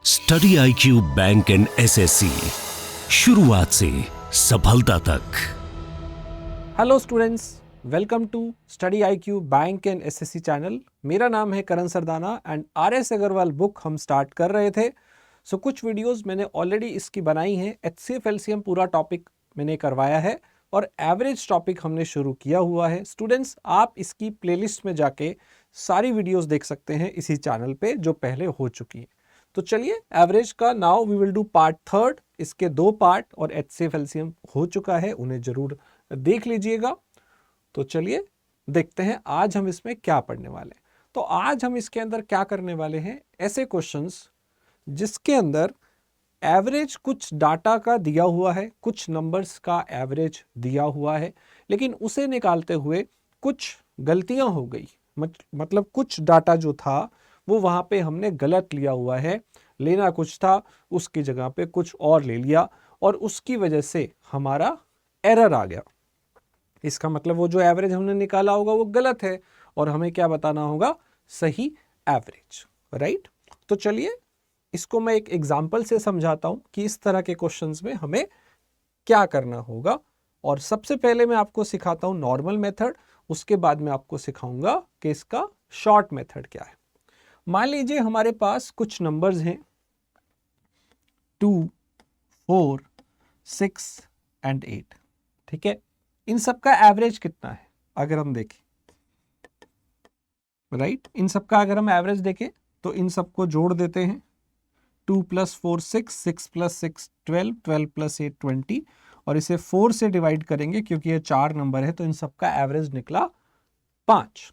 Study IQ bank and SSC, शुरुआत से सफलता तक। Hello students, welcome to study IQ bank and SSC channel. मेरा नाम है Karan Sardana and RS Agarwal book हम स्टार्ट कर रहे थे। सो कुछ वीडियोस मैंने ऑलरेडी इसकी बनाई हैं। HCF LCM पूरा टॉपिक मैंने करवाया है और एवरेज टॉपिक हमने शुरू किया हुआ है। स्टूडेंट्स, आप इसकी प्लेलिस्ट में जाके सारी वीडियोस देख सकते हैं इसी चैनल पे जो पहले हो चुकी है। तो चलिए, एवरेज का now we will do part third. इसके 2 पार्ट और HCF LCM हो चुका है, उन्हें जरूर देख लीजिएगा। तो चलिए देखते हैं आज हम इसमें क्या पढ़ने वाले हैं। तो आज हम इसके अंदर क्या करने वाले हैं, ऐसे क्वेश्चंस जिसके अंदर एवरेज कुछ डाटा का दिया हुआ है, कुछ नंबर्स का एवरेज दिया हुआ है, लेकिन उसे निकालते हुए कुछ गलतियां हो गई। मतलब कुछ डाटा जो था वो वहां पे हमने गलत लिया हुआ है, लेना कुछ था उसकी जगह पे कुछ और ले लिया और उसकी वजह से हमारा एरर आ गया। इसका मतलब वो जो एवरेज हमने निकाला होगा वो गलत है और हमें क्या बताना होगा, सही एवरेज, राइट। तो चलिए इसको मैं एक एग्जांपल से समझाता हूं कि इस तरह के क्वेश्चंस में हमें क्या करना होगा। और सबसे पहले मैं आपको सिखाता हूं नॉर्मल मेथड, उसके बाद मैं आपको सिखाऊंगा कि इसका शॉर्ट मेथड क्या है। मान लीजिए हमारे पास कुछ नंबर्स हैं 2, 4, 6 एंड 8, ठीक है। इन सब का एवरेज कितना है अगर हम देखें, राइट। इन सब का अगर हम एवरेज देखें तो इन सबको जोड़ देते हैं। 2 + 4 6, 6 + 6 12, 12 + 8 20 और इसे 4 से डिवाइड करेंगे क्योंकि ये 4 नंबर है तो इन सब का एवरेज निकला 5।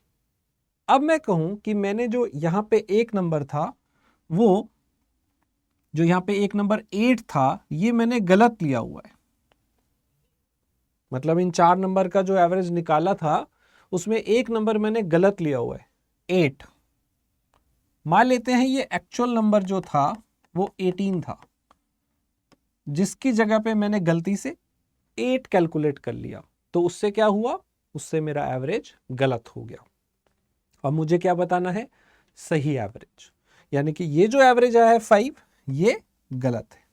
अब मैं कहूं कि मैंने जो यहां पे एक नंबर था, वो जो यहां पे एक नंबर 8 था, ये मैंने गलत लिया हुआ है। मतलब इन 4 नंबर का जो एवरेज निकाला था उसमें एक नंबर मैंने गलत लिया हुआ है, 8। मान लेते हैं ये एक्चुअल नंबर जो था वो 18 था, जिसकी जगह पे मैंने गलती से 8 कैलकुलेट कर लिया। तो उससे क्या हुआ, उससे मेरा एवरेज गलत हो गया। अब मुझे क्या बताना है, सही एवरेज। यानी कि ये जो एवरेज आया है 5, ये गलत है।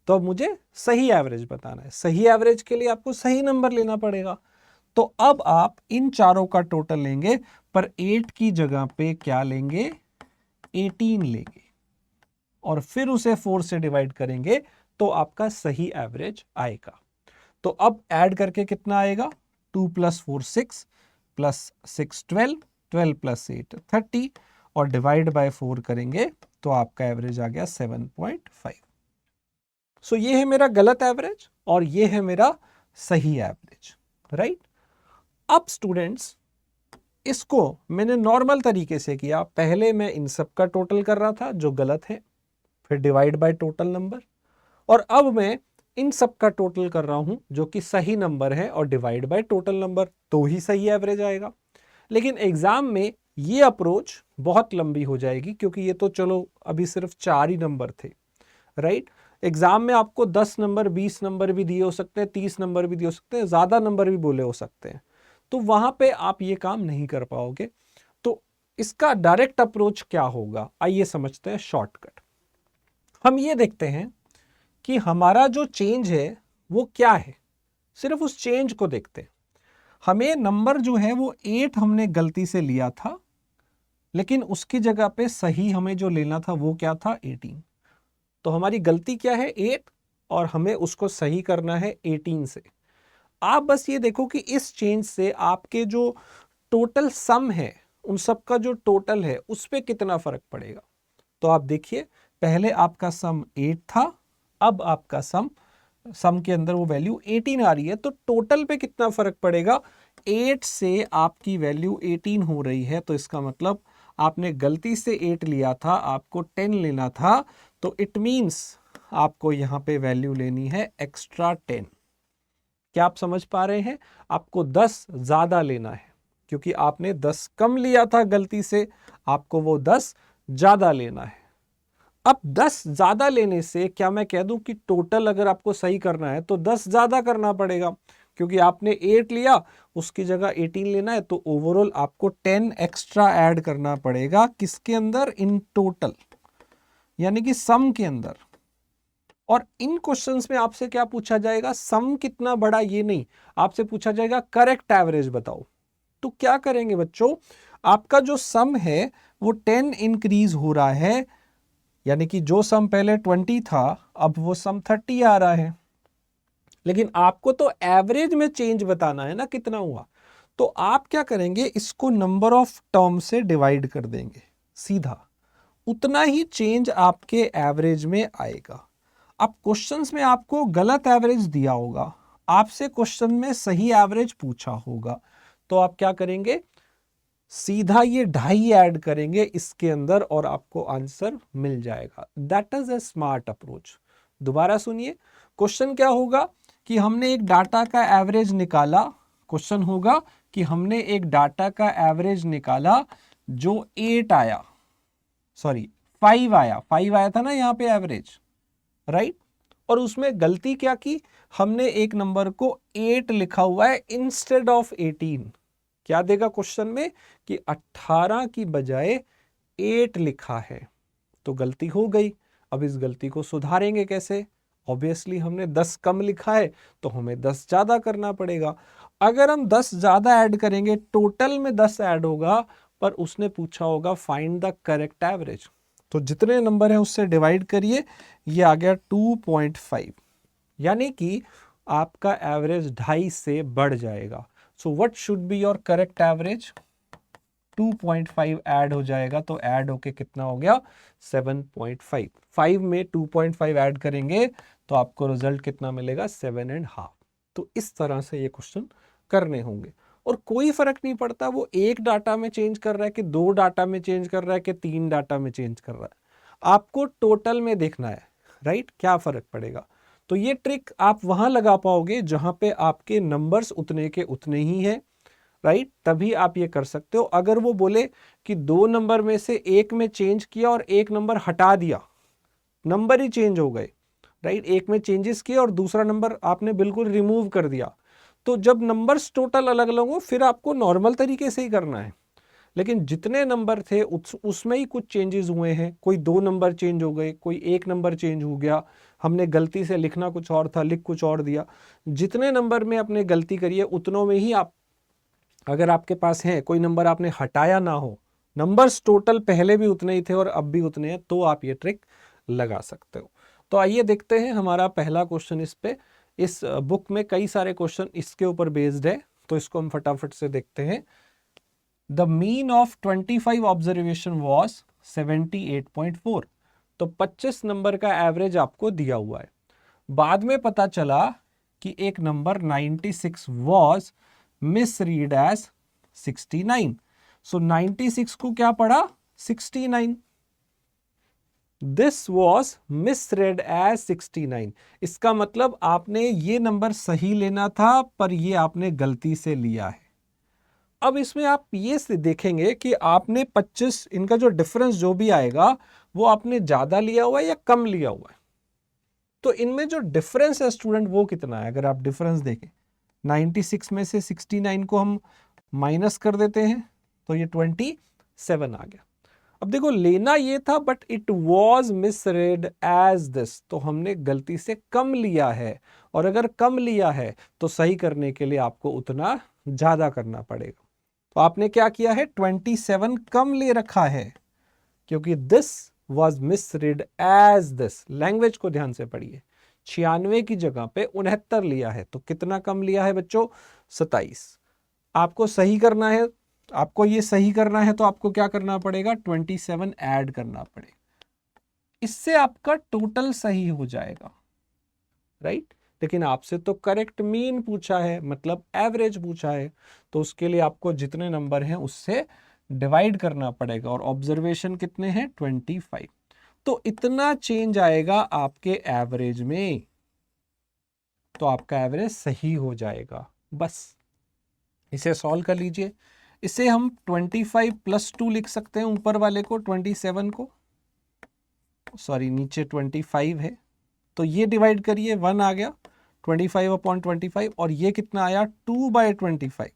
तो अब मुझे सही एवरेज बताना है। सही एवरेज के लिए आपको सही नंबर लेना पड़ेगा। तो अब आप इन चारों का टोटल लेंगे, पर 8 की जगह पे क्या लेंगे, 18 लेंगे और फिर उसे 4 से डिवाइड करेंगे तो आपका सही एवरेज आएगा। तो अब ऐड करके कितना आएगा, 2 + 4 6 + 6 12, 12 + 8 30 और डिवाइड बाय 4 करेंगे तो आपका एवरेज आ गया 7.5। सो ये है मेरा गलत एवरेज और ये है मेरा सही एवरेज, राइट। अब स्टूडेंट्स, इसको मैंने नॉर्मल तरीके से किया। पहले मैं इन सब का टोटल कर रहा था जो गलत है, फिर डिवाइड बाय टोटल नंबर, और अब मैं इन सब का टोटल कर रहा हूं जो कि सही नंबर है और डिवाइड बाय टोटल नंबर, तो ही सही एवरेज आएगा। लेकिन एग्जाम में ये अप्रोच बहुत लंबी हो जाएगी क्योंकि ये तो चलो अभी सिर्फ 4 ही नंबर थे, राइट। एग्जाम में आपको 10 नंबर 20 नंबर भी दिए हो सकते हैं, 30 नंबर भी दिए हो सकते हैं, ज्यादा नंबर भी बोले हो सकते हैं। तो वहां पे आप ये काम नहीं कर पाओगे। तो इसका डायरेक्ट अप्रोच क्या होगा, आइए समझते हैं शॉर्टकट। हम ये देखते हैं कि हमारा जो चेंज है वो क्या है, सिर्फ उस चेंज को देखते हैं। हमें नंबर जो है वो 8 हमने गलती से लिया था, लेकिन उसकी जगह पे सही हमें जो लेना था वो क्या था, 18। तो हमारी गलती क्या है, 8, और हमें उसको सही करना है 18 से। आप बस ये देखो कि इस चेंज से आपके जो टोटल सम है, उन सब का जो टोटल है उस पे कितना फर्क पड़ेगा। तो आप देखिए, पहले आपका सम 8 था, अब आपका सम के अंदर वो वैल्यू 18 आ रही है, तो टोटल पे कितना फर्क पड़ेगा। 8 से आपकी वैल्यू 18 हो रही है, तो इसका मतलब आपने गलती से 8 लिया था, आपको 10 लेना था। तो इट मींस आपको यहां पे वैल्यू लेनी है एक्स्ट्रा 10। क्या आप समझ पा रहे हैं, आपको 10 ज्यादा लेना है क्योंकि आपने 10 कम लिया था गलती से, आपको वो 10 ज्यादा लेना है। अब 10 ज्यादा लेने से क्या मैं कह दूं कि टोटल अगर आपको सही करना है तो 10 ज्यादा करना पड़ेगा, क्योंकि आपने 8 लिया उसकी जगह 18 लेना है, तो ओवरऑल आपको 10 एक्स्ट्रा ऐड करना पड़ेगा। किसके अंदर, इन टोटल। यानी कि सम के अंदर। और इन क्वेश्चंस में आपसे क्या पूछा जाएगा, सम कितना बड़ा ये नहीं, आपसे पूछा जाएगा करेक्ट एवरेज बताओ। तो क्या करेंगे बच्चों, आपका जो सम है वो 10 इंक्रीज हो रहा है, यानी कि जो सम पहले 20 था अब वो सम 30 आ रहा है, लेकिन आपको तो एवरेज में चेंज बताना है ना कितना हुआ। तो आप क्या करेंगे, इसको नंबर ऑफ टर्म से डिवाइड कर देंगे सीधा, उतना ही चेंज आपके एवरेज में आएगा। अब क्वेश्चंस में आपको गलत एवरेज दिया होगा, आपसे क्वेश्चन में सही एवरेज पूछा होगा, तो आप क्या करेंगे, सीधा ये 2.5 ऐड करेंगे इसके अंदर और आपको आंसर मिल जाएगा। That is a smart approach. दोबारा सुनिए, क्वेश्चन क्या होगा कि हमने एक डाटा का एवरेज निकाला, क्वेश्चन होगा कि हमने एक डाटा का एवरेज निकाला जो 8 आया, सॉरी 5 आया, 5 आया था ना यहाँ पे एवरेज, राइट। और उसमें गलती क्या की, हमने एक नंबर को 8 लिखा हुआ है इंस्टेड ऑफ 18। क्या देगा क्वेश्चन में कि 18 की बजाय 8 लिखा है, तो गलती हो गई। अब इस गलती को सुधारेंगे कैसे, ऑब्वियसली हमने 10 कम लिखा है तो हमें 10 ज्यादा करना पड़ेगा। अगर हम 10 ज्यादा ऐड करेंगे, टोटल में 10 ऐड होगा, पर उसने पूछा होगा फाइंड द करेक्ट एवरेज, तो जितने नंबर है उससे डिवाइड करिए, ये आ गया 2.5, यानी कि आपका एवरेज 2.5 से बढ़ जाएगा। So what should be your correct average, 2.5 add हो जाएगा, तो ऐड होके कितना हो गया 7.5। 5 में 2.5 ऐड करेंगे तो आपको रिजल्ट कितना मिलेगा 7.5। तो इस तरह से ये क्वेश्चन करने होंगे, और कोई फर्क नहीं पड़ता वो एक डाटा में चेंज कर रहा है कि 2 डाटा में चेंज कर रहा है कि 3 डाटा में चेंज कर रहा है, आपको टोटल में देखना है, राइट, क्या फर्क पड़ेगा। तो ये ट्रिक आप वहां लगा पाओगे जहां पे आपके नंबर्स उतने के उतने ही हैं, राइट, तभी आप ये कर सकते हो। अगर वो बोले कि 2 नंबर में से एक में चेंज किया और एक नंबर हटा दिया, नंबर ही चेंज हो गए, राइट, एक में चेंजेस किए और दूसरा नंबर आपने बिल्कुल रिमूव कर दिया, तो जब नंबर्स टोटल अलग अलग हो फिर आपको नॉर्मल तरीके से ही करना है। लेकिन जितने नंबर थे उसमें ही कुछ चेंजेस हुए हैं, कोई 2 नंबर चेंज हो गए, कोई 1 नंबर चेंज हो गया, हमने गलती से लिखना कुछ और था लिख कुछ और दिया, जितने नंबर में आपने गलती करी है उतनों में ही आप, अगर आपके पास है कोई नंबर आपने हटाया ना हो, नंबर्स टोटल पहले भी उतने ही थे और अब भी उतने हैं, तो आप ये ट्रिक लगा सकते हो। तो आइए देखते हैं हमारा पहला क्वेश्चन इस पे, इस बुक में कई सारे क्वेश्चन इसके ऊपर बेस्ड है, तो इसको हम फटाफट से देखते हैं। The mean of 25 observation was 78.4, तो 25 नंबर का एवरेज आपको दिया हुआ है। बाद में पता चला कि एक नंबर 96 वॉज मिसरीड एज 69, सो 96 को क्या पढ़ा 69, दिस वॉज मिसरेड एज 69, इसका मतलब आपने ये नंबर सही लेना था पर ये आपने गलती से लिया है। अब इसमें आप ये से देखेंगे कि आपने 25, इनका जो डिफरेंस जो भी आएगा वो आपने ज्यादा लिया हुआ है या कम लिया हुआ है, तो इनमें जो डिफरेंस है स्टूडेंट वो कितना है। अगर आप डिफरेंस देखें 96 में से 69 को हम माइनस कर देते हैं तो ये 27 आ गया। अब देखो लेना ये था but it was misread as this, तो हमने गलती से कम लिया है, और अगर कम लिया है तो सही करने के लिए आपको उतना ज्यादा करना पड़ेगा। तो आपने क्या किया है 27 कम ले रखा है, क्योंकि this was misread as this, language को ध्यान से पढ़िए, 96 की जगह पे 69 लिया है, तो कितना कम लिया है बच्चों 27। आपको सही करना है, आपको ये सही करना है तो आपको क्या करना पड़ेगा 27 ऐड करना पड़ेगा, इससे आपका टोटल सही हो जाएगा, राइट। लेकिन आपसे तो करेक्ट मीन पूछा है, मतलब एवरेज पूछा है, तो उसके लिए आपको जितने नंबर हैं उससे डिवाइड करना पड़ेगा, और ऑब्जर्वेशन कितने हैं 25, तो इतना चेंज आएगा आपके एवरेज में, तो आपका एवरेज सही हो जाएगा। बस इसे सॉल्व कर लीजिए। इसे हम 25 + 2 लिख सकते हैं, ऊपर वाले को 27 को, सॉरी नीचे 25 है, तो ये डिवाइड करिए 1 आ गया 25/25, और ये कितना आया 2/25,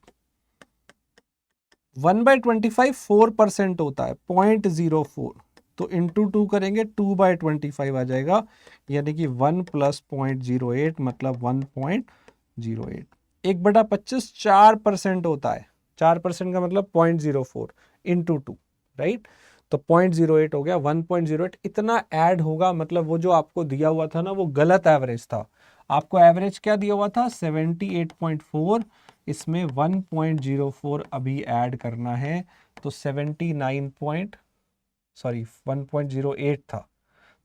1/25 4% होता है 0.04, तो इंटू 2 करेंगे 2/25 आ जाएगा, यानी कि 1 + 0.08 मतलब 1.08। 1/25 4% होता है, 4% का मतलब 0.04 इंटू 2, राइट। तो 0.08 हो गया, 1.08 इतना ऐड होगा, मतलब वो जो आपको दिया हुआ था ना वो गलत एवरेज था। आपको एवरेज क्या दिया हुआ था 78.4, इसमें 1.04 अभी ऐड करना है, तो 1.08 था,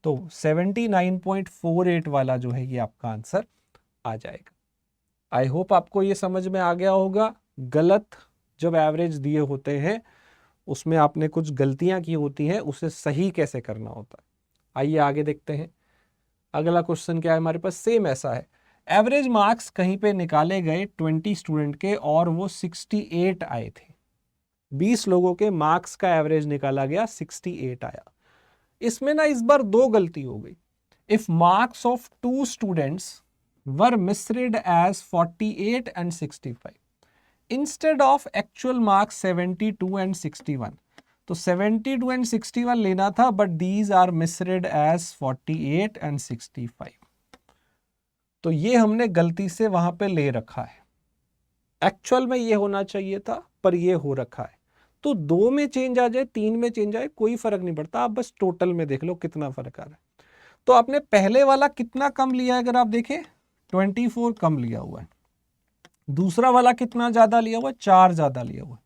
तो 79.48 वाला जो है ये आपका आंसर आ जाएगा। आई होप आपको ये समझ में आ गया होगा। गलत जब एवरेज दिए होते हैं उसमें आपने कुछ गलतियां की होती हैं, उसे सही कैसे करना होता है। आइए आगे देखते हैं। अगला क्वेश्चन क्या है हमारे पास, सेम ऐसा है। एवरेज मार्क्स कहीं पे निकाले गए 20 स्टूडेंट के और वो 68 आए थे। 20 लोगों के मार्क्स का एवरेज निकाला गया, 68 आया। इसमें ना इस बार दो गलती हो गई। If marks of 2 students were misread as 48 and 65 instead of actual marks 72 and 61, तो 72 and 61 लेना था, but these are misread as 48 and 65। तो ये हमने गलती से वहां पे ले रखा है। एक्चुअल में ये होना चाहिए था, पर ये हो रखा है। तो 2 में चेंज आ जाए, 3 में चेंज आए, कोई फर्क नहीं पड़ता, आप बस टोटल में देख लो कितना फर्क आ रहा है। तो आपने पहले वाला कितना कम लिया है, अगर आप देखें 24 कम लिया हुआ है। दूसरा वाला कितना ज्यादा लिया हुआ है, 4 ज्यादा लिया हुआ है।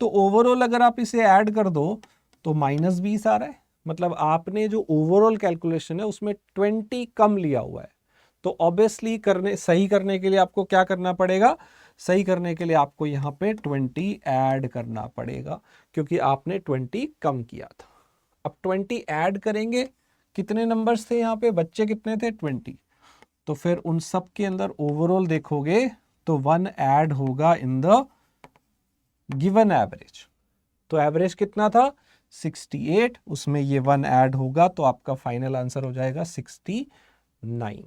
तो ओवरऑल अगर आप इसे ऐड कर दो तो -20 आ रहा है, मतलब आपने जो ओवरऑल कैलकुलेशन है उसमें 20 कम लिया हुआ है। तो ऑब्वियसली सही करने के लिए आपको क्या करना पड़ेगा, सही करने के लिए आपको यहाँ पे 20 ऐड करना पड़ेगा, क्योंकि आपने 20 कम किया था। अब 20 ऐड करेंगे, कितने नंबर्स थे यहाँ पे, बच्चे कितने थे 20, तो फिर उन सब के अंदर ओवरऑल देखोगे तो 1 ऐड होगा इन द गिवन एवरेज। तो एवरेज कितना था 68, उसमें ये 1 ऐड होगा, तो आपका फाइनल आंसर हो जाएगा 69।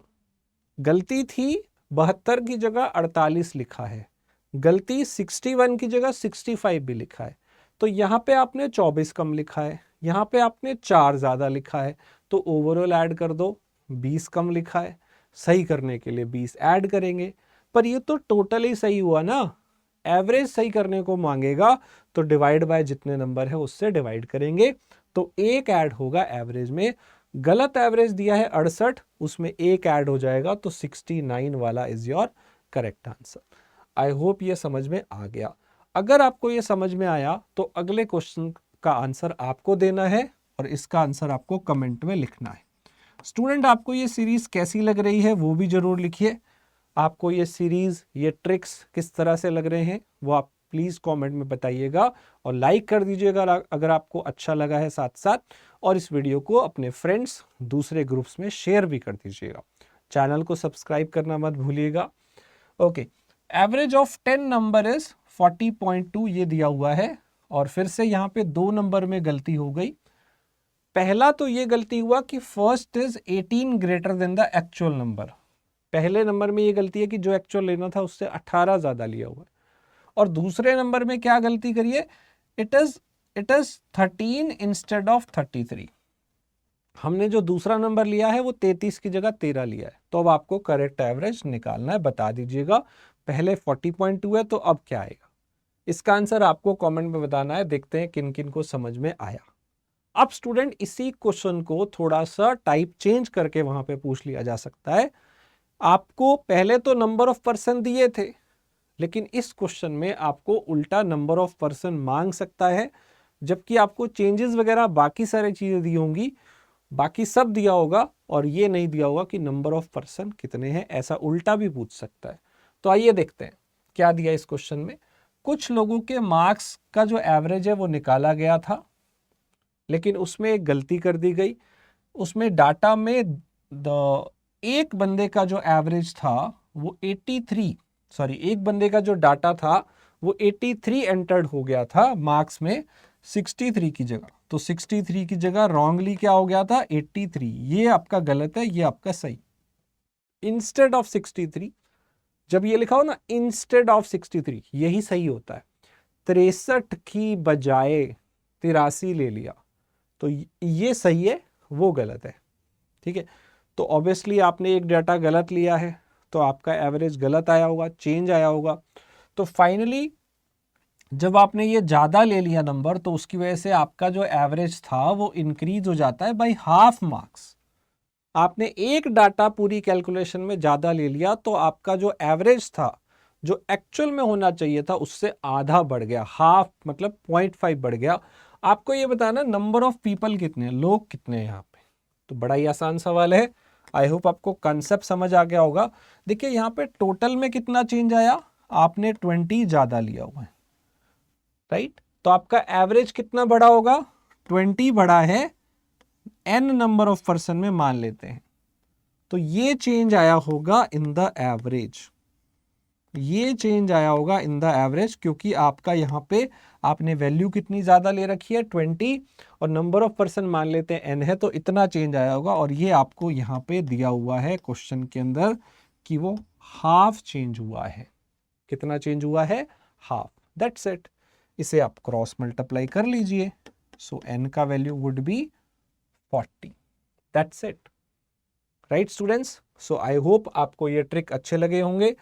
गलती थी 72 की जगह 48 लिखा है, गलती 61 की जगह 65 भी लिखा है। तो यहाँ पे आपने 24 कम लिखा है, यहाँ पे आपने 4 ज़्यादा लिखा है, तो ओवरऑल ऐड कर दो, 20 कम लिखा है, सही करने के लिए 20 ऐड करेंगे। पर ये तो टोटल ही सही हुआ ना, एवरेज सही करने को मांगेगा तो डिवाइड बाय जितने नंबर है उससे डिवाइड करेंगे, तो 1 ऐड होगा एवरेज में। गलत एवरेज दिया है 68, उसमें 1 ऐड हो जाएगा, तो 69 वाला is your correct answer. I hope ये समझ में आ गया। अगर आपको ये समझ में आया तो अगले क्वेश्चन का आंसर आपको देना है और इसका आंसर आपको कमेंट में लिखना है। स्टूडेंट, आपको ये सीरीज कैसी लग रही है वो भी जरूर लिखिए। आपको ये सीरीज, ये ट्रिक्स किस तरह से लग रहे हैं वो आप प्लीज़ कमेंट में बताइएगा, और लाइक कर दीजिएगा अगर आपको अच्छा लगा है साथ साथ, और इस वीडियो को अपने फ्रेंड्स दूसरे ग्रुप्स में शेयर भी कर दीजिएगा। चैनल को सब्सक्राइब करना मत भूलिएगा। Okay, average of 10 number is 40.2 ये दिया हुआ है, और फिर से यहाँ पे 2 नंबर में गलती हो गई। पहला तो ये गलती हुआ कि first is 18 greater than the actual number. पहले नंबर में ये गलती है कि जो एक्चुअल लेना था उससे 18 ज्यादा लिया हुआ है। और दूसरे नंबर में क्या गलती करिए, इट इज 13 इंस्टेड ऑफ 33। हमने जो दूसरा नंबर लिया है वो 33 की जगह 13 लिया है। तो अब आपको करेक्ट एवरेज निकालना है, बता दीजिएगा। पहले 40.2 है, तो अब क्या आएगा, इसका आंसर आपको कमेंट में बताना है। देखते हैं किन किन को समझ में आया। अब स्टूडेंट, इसी क्वेश्चन को थोड़ा सा टाइप चेंज करके वहां पे पूछ लिया जा सकता है। आपको पहले तो नंबर ऑफ पर्सन दिए थे, लेकिन इस क्वेश्चन में आपको उल्टा नंबर ऑफ पर्सन मांग सकता है, जबकि आपको चेंजेस वगैरह बाकी सारी चीजें दी होंगी, बाकी सब दिया होगा, और ये नहीं दिया होगा कि नंबर ऑफ पर्सन कितने हैं, ऐसा उल्टा भी पूछ सकता है। तो आइए देखते हैं क्या दिया इस क्वेश्चन में। कुछ लोगों के मार्क्स का जो एवरेज है वो निकाला गया था, लेकिन उसमें एक गलती कर दी गई। उसमें डाटा में एक बंदे का जो एवरेज था वो 83, सॉरी, एक बंदे का जो डाटा था वो 83 एंटर्ड हो गया था मार्क्स में 63 की जगह। तो 63 की जगह रॉन्गली क्या हो गया था 83। ये आपका गलत है, ये आपका सही। इंस्टेड ऑफ 63, जब ये लिखा हो ना इंस्टेड ऑफ 63, यही सही होता है। 63 की बजाय 83 ले लिया, तो ये सही है, वो गलत है। ठीक है, तो ऑब्वियसली आपने एक डाटा गलत लिया है तो आपका एवरेज गलत आया होगा, चेंज आया होगा। तो फाइनली जब आपने ये ज़्यादा ले लिया नंबर तो उसकी वजह से आपका जो एवरेज था वो इंक्रीज हो जाता है बाय हाफ मार्क्स। आपने एक डाटा पूरी कैलकुलेशन में ज़्यादा ले लिया तो आपका जो एवरेज था, जो एक्चुअल में होना चाहिए था, उससे आधा बढ़ गया, हाफ मतलब 0.5 बढ़ गया। आपको ये बताना नंबर ऑफ पीपल कितने, लोग कितने हैं यहाँ पे। तो बड़ा ही आसान सवाल है, आई होप आपको कंसेप्ट समझ आ गया होगा। देखिए यहाँ पे टोटल में कितना चेंज आया, आपने 20 ज़्यादा लिया हुआ है, राइट। तो आपका एवरेज कितना बढ़ा होगा, 20 बढ़ा है n नंबर ऑफ पर्सन में मान लेते हैं। तो ये चेंज आया होगा इन द एवरेज, ये चेंज आया होगा इन द एवरेज, क्योंकि आपका यहाँ पे आपने वैल्यू कितनी ज़्यादा ले रखी है 20 और नंबर ऑफ पर्सन मान लेते हैं n है, तो इतना चेंज आया होगा। और ये आपको यहाँ पे दिया हुआ है क्वेश्चन के अंदर कि वो हाफ चेंज हुआ है। कितना चेंज हुआ है, हाफ, दैट्स इट। इसे आप क्रॉस मल्टीप्लाई कर लीजिए, सो n का value would be 40, that's it, right students. So I hope आपको ये ट्रिक अच्छे लगे होंगे।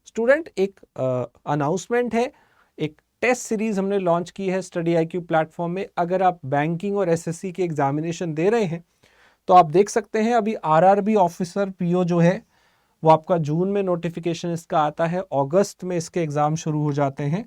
स्टूडेंट एक अनाउंसमेंट है, एक टेस्ट सीरीज हमने लॉन्च की है स्टडी IQ प्लेटफॉर्म में। अगर आप बैंकिंग और SSC के एग्जामिनेशन दे रहे हैं तो आप देख सकते हैं अभी RRB ऑफिसर PO जो है वो आपका जून में नोटिफिकेशन इसका आता है, अगस्त में इसके एग्जाम शुरू हो जाते हैं।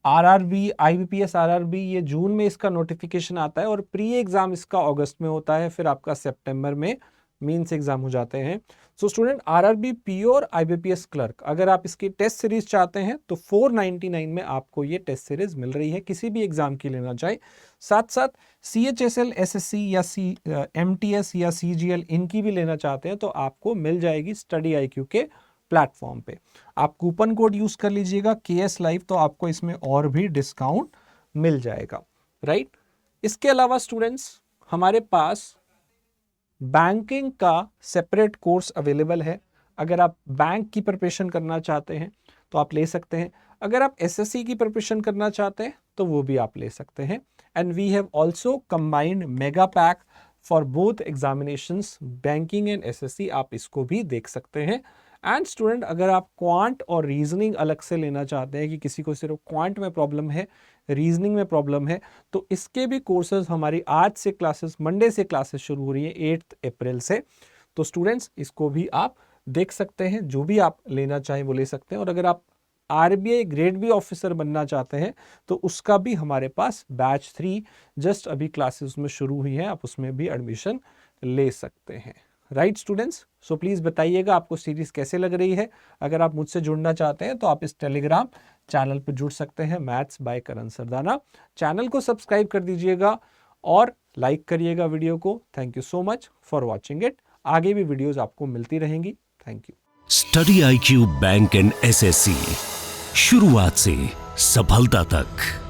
RRB IBPS RRB ये जून में इसका नोटिफिकेशन आता है और प्री एग्जाम इसका अगस्त में होता है, फिर आपका सितंबर में मीन्स एग्जाम हो जाते हैं। सो स्टूडेंट RRB PO और IBPS क्लर्क अगर आप इसकी टेस्ट सीरीज चाहते हैं तो 499 में आपको ये टेस्ट सीरीज मिल रही है, किसी भी एग्जाम की लेना चाहे। साथ साथ CHSL SSC या MTS या CGL इनकी भी लेना चाहते हैं तो आपको मिल जाएगी स्टडी IQ के प्लेटफॉर्म पे। आप कूपन कोड यूज कर लीजिएगा KS Live, तो आपको इसमें और भी डिस्काउंट मिल जाएगा, राइट। इसके अलावा स्टूडेंट्स हमारे पास बैंकिंग का सेपरेट कोर्स अवेलेबल है। अगर आप बैंक की प्रिपरेशन करना चाहते हैं तो आप ले सकते हैं, अगर आप SSC की प्रिपरेशन करना चाहते हैं तो वो भी आप ले सकते हैं। And we have also combined mega pack for both examinations, banking and SSC, आप इसको भी देख सकते हैं। एंड स्टूडेंट अगर आप क्वांट और रीजनिंग अलग से लेना चाहते हैं कि किसी को सिर्फ क्वांट में प्रॉब्लम है, रीजनिंग में प्रॉब्लम है, तो इसके भी कोर्सेज हमारी आज से क्लासेस, मंडे से क्लासेस शुरू हो रही है 8 अप्रैल से। तो स्टूडेंट्स इसको भी आप देख सकते हैं, जो भी आप लेना चाहें वो ले सकते हैं। और अगर आप RBI ग्रेड बी ऑफिसर बनना चाहते हैं तो उसका भी हमारे पास बैच 3 जस्ट अभी क्लासेस में शुरू हुई हैं, आप उसमें भी एडमिशन ले सकते हैं, राइट स्टूडेंट्स। सो प्लीज़ बताइएगा आपको सीरीज कैसे लग रही है। अगर आप मुझसे जुड़ना चाहते हैं तो आप इस टेलीग्राम चैनल पर जुड़ सकते हैं, maths by Karan Sardana. Channel को सब्सक्राइब कर दीजिएगा और लाइक करिएगा वीडियो को। Thank you so much for watching it. आगे भी वीडियोज आपको मिलती रहेंगी। Thank you. Study IQ bank and SSC, शुरुआत से सफलता तक।